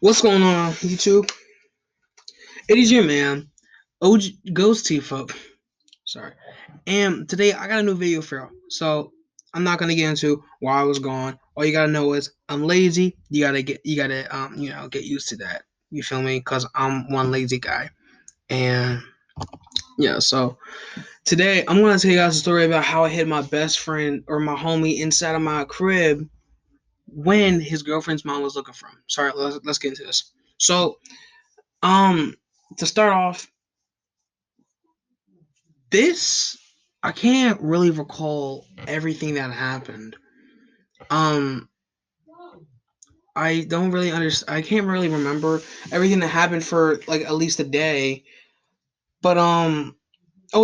What's going on, YouTube? It is your man, OG Ghost Tifo. Sorry. And today I got a new video for y'all. So I'm not gonna get into why I was gone. All you gotta know is I'm lazy. You gotta get used to that. You feel me? Cause I'm one lazy guy. And yeah, so today I'm gonna tell you guys a story about how I hid my best friend or my homie inside of my crib when his girlfriend's mom was looking for him. Sorry, let's get into this. So um to start off, this I can't really recall everything that happened. Um, I don't really understand. I can't really remember everything that happened for like at least a day. But oh,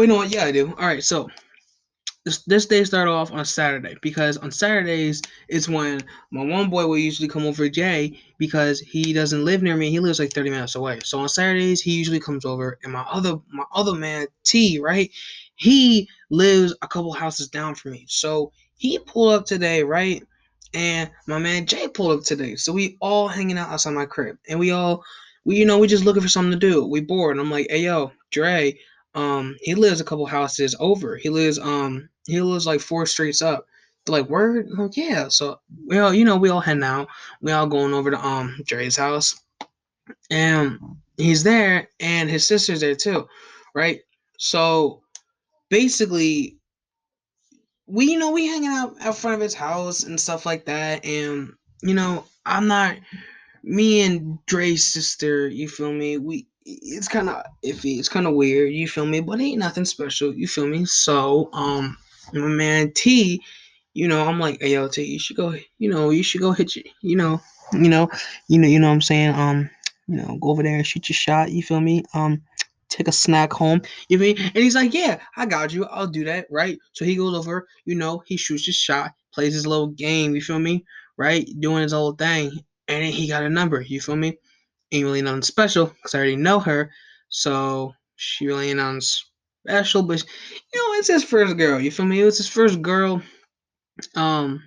you know what? Yeah, I do. All right, so this day started off on a Saturday because on Saturdays it's when my one boy will usually come over, Jay, because he doesn't live near me. He lives like 30 minutes away. So on Saturdays he usually comes over, and my other man T, right? He lives a couple houses down from me. So he pulled up today, right? And my man Jay pulled up today. So we all hanging out outside my crib, and we just looking for something to do. We bored. And I'm like, hey yo, Dre, he lives a couple houses over. He lives like four streets up. They're like, word? I'm like, yeah. So we all heading out. We all going over to Dre's house. And he's there and his sister's there too. Right? So basically we hanging out front of his house and stuff like that. And I'm not me and Dre's sister, you feel me? It's kind of iffy. It's kind of weird, you feel me? But ain't nothing special, you feel me? So, my man T, I'm like, hey yo, T, you should go hit you know, you know what I'm saying? Go over there and shoot your shot, you feel me? Take a snack home, you feel me? And he's like, yeah, I got you. I'll do that, right? So he goes over, he shoots his shot, plays his little game, you feel me? Right? Doing his old thing, and then he got a number. You feel me? Ain't really nothing special because I already know her, so she really ain't nothing special. But it's his first girl. You feel me? It was his first girl. And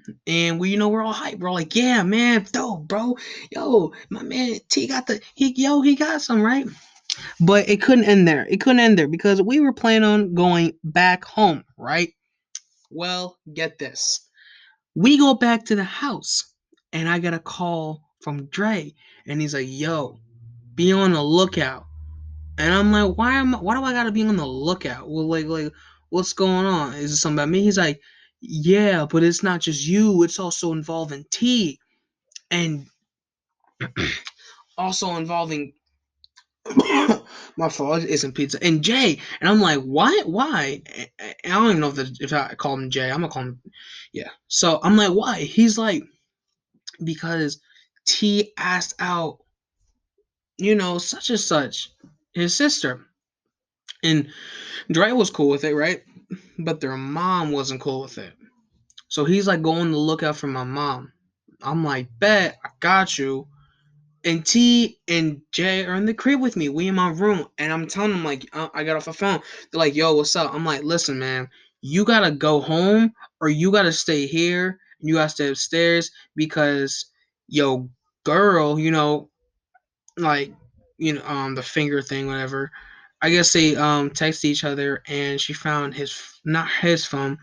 we're all hyped. We're all like, yeah, man, dope, bro. Yo, my man T got he got some right. But it couldn't end there. It couldn't end there because we were planning on going back home, right? Well, get this. We go back to the house, and I get a call from Dre, and he's like, "Yo, be on the lookout." And I'm like, why do I gotta be on the lookout? Well, what's going on? Is it something about me? He's like, yeah, but it's not just you. It's also involving T, and also involving my fault. It isn't pizza and Jay. And I'm like, what? Why? And I don't even know if I call him Jay. I'm gonna call him, yeah. So I'm like, why? He's like, because T asked out, such and such, his sister. And Dre was cool with it, right? But their mom wasn't cool with it. So he's like going to look out for my mom. I'm like, bet, I got you. And T and Jay are in the crib with me. We in my room. And I'm telling them, like, I got off the phone. They're like, yo, what's up? I'm like, listen, man, you gotta go home or you gotta stay here. You gotta stay upstairs because, yo, girl, like the finger thing, whatever. I guess they text each other, and she found his, not his phone,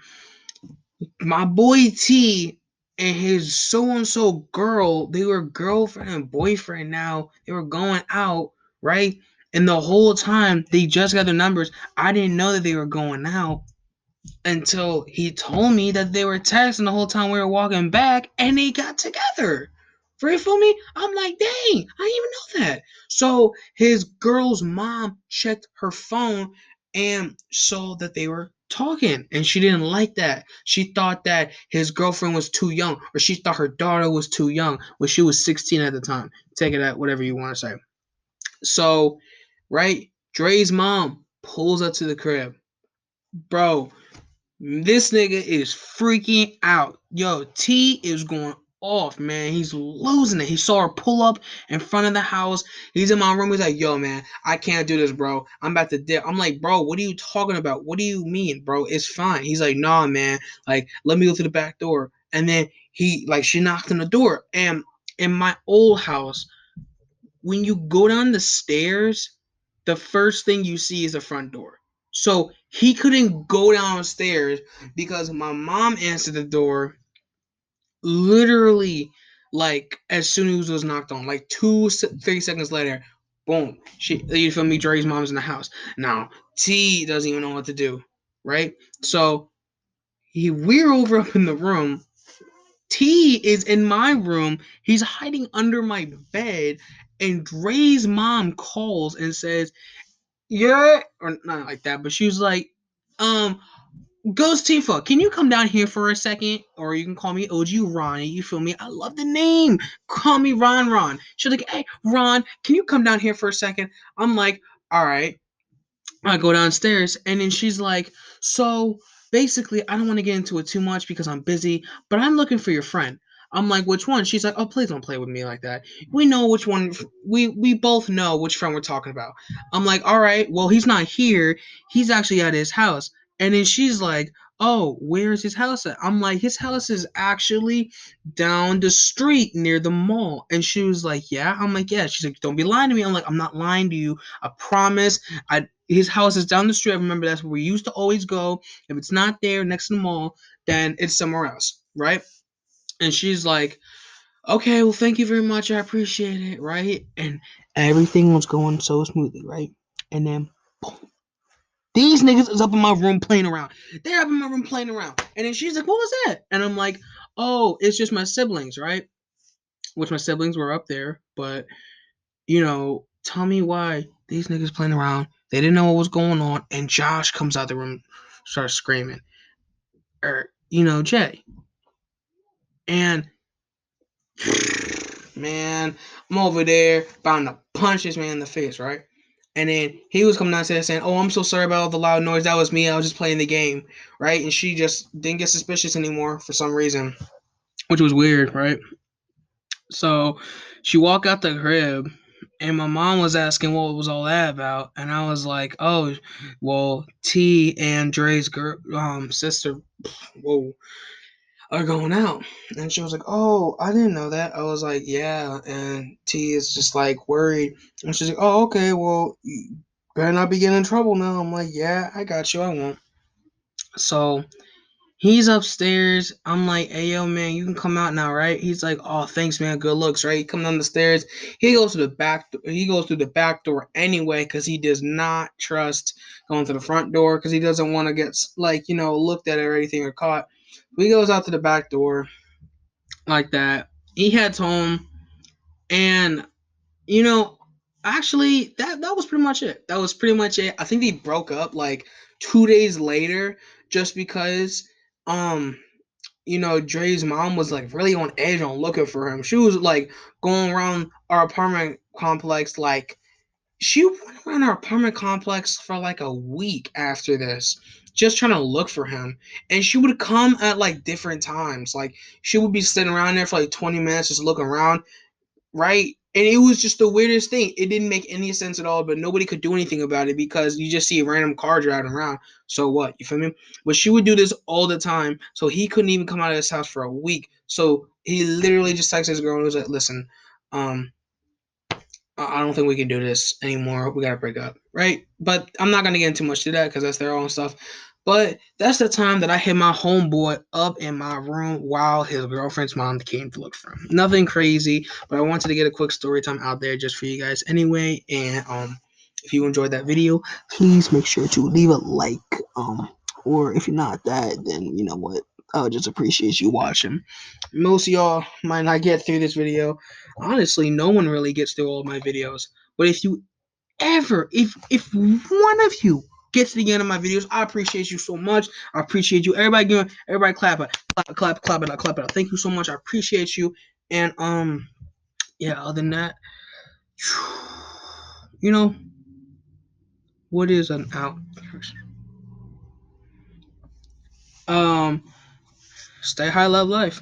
my boy T and his so and so girl. They were girlfriend and boyfriend. Now they were going out, right? And the whole time they just got their numbers. I didn't know that they were going out until he told me that they were texting the whole time we were walking back, and they got together. For you feel me? I'm like, dang, I didn't even know that. So his girl's mom checked her phone and saw that they were talking, and she didn't like that. She thought that his girlfriend was too young, or she thought her daughter was too young when she was 16 at the time. Take it at whatever you want to say. So, right, Dre's mom pulls up to the crib. Bro, this nigga is freaking out. Yo, T is going off, man. He's losing it. He saw her pull up in front of the house. He's in my room. He's like, yo, man, I can't do this, bro. I'm about to dip. I'm like, bro, what are you talking about? What do you mean, bro? It's fine. He's like, nah, man. Like, let me go to the back door. And then she knocked on the door. And in my old house, when you go down the stairs, the first thing you see is the front door. So he couldn't go downstairs because my mom answered the door literally like as soon as it was knocked on, like 3 seconds later, boom. You feel me? Dre's mom's in the house. Now T doesn't even know what to do, right? So we're over up in the room. T is in my room. He's hiding under my bed, and Dre's mom calls and says, "Yeah," or not like that, but she was like, Ghost Tifa, can you come down here for a second? Or you can call me OG Ronnie. You feel me? I love the name. Call me Ron. She's like, hey, Ron, can you come down here for a second? I'm like, all right. I go downstairs, and then she's like, so basically, I don't want to get into it too much because I'm busy, but I'm looking for your friend. I'm like, which one? She's like, oh, please don't play with me like that. We know which one. We both know which friend we're talking about. I'm like, all right, well, he's not here. He's actually at his house. And then she's like, oh, where's his house at? I'm like, his house is actually down the street near the mall. And she was like, yeah. I'm like, yeah. She's like, don't be lying to me. I'm like, I'm not lying to you. I promise. His house is down the street. I remember that's where we used to always go. If it's not there next to the mall, then it's somewhere else, right? And she's like, okay, well, thank you very much. I appreciate it, right? And everything was going so smoothly, right? And then, boom, these niggas is up in my room playing around. They're up in my room playing around. And then she's like, what was that? And I'm like, oh, it's just my siblings, right? Which my siblings were up there, but tell me why these niggas playing around. They didn't know what was going on, and Josh comes out the room, starts screaming, Jay. And man, I'm over there bound to punch this man in the face, right? And then he was coming downstairs saying, "Oh, I'm so sorry about all the loud noise. That was me. I was just playing the game, right?" And she just didn't get suspicious anymore for some reason, which was weird, right? So she walked out the crib, and my mom was asking what was all that about, and I was like, "Oh, well, T and Dre's sister, whoa, are going out." And she was like, "Oh, I didn't know that." I was like, "Yeah," and T is just like worried, and she's like, "Oh, okay, well, you better not be getting in trouble now." I'm like, "Yeah, I got you, I won't." So he's upstairs. I'm like, hey, yo, man, you can come out now, right? He's like, oh, thanks, man. Good looks, right? He comes down the stairs. He goes to the back. He goes through the back door anyway because he does not trust going to the front door because he doesn't want to get looked at or anything or caught. He goes out to the back door like that. He heads home, and you know, actually, that was pretty much it. That was pretty much it. I think they broke up like 2 days later, just because um Dre's mom was like really on edge on looking for him. She was like going around our apartment complex, like she went around our apartment complex for like a week after this, just trying to look for him. And she would come at like different times. Like she would be sitting around there for like 20 minutes just looking around, right? And it was just the weirdest thing. It didn't make any sense at all, but nobody could do anything about it because you just see a random car driving around. So what? You feel me? But she would do this all the time. So he couldn't even come out of his house for a week. So he literally just texted his girl and was like, listen, um, I don't think we can do this anymore. We gotta break up, right? But I'm not gonna get into much to that because that's their own stuff. But that's the time that I hit my homeboy up in my room while his girlfriend's mom came to look for him. Nothing crazy, but I wanted to get a quick story time out there just for you guys anyway. And if you enjoyed that video, please make sure to leave a like. Or if you're not that, then you know what? I would just appreciate you watching. Most of y'all might not get through this video. Honestly, no one really gets through all my videos. But if you ever, if one of you gets to the end of my videos, I appreciate you so much. I appreciate you. Everybody clap it. Clap it. Thank you so much. I appreciate you. And yeah, other than that, you know, what is an out? Um, stay high, love life.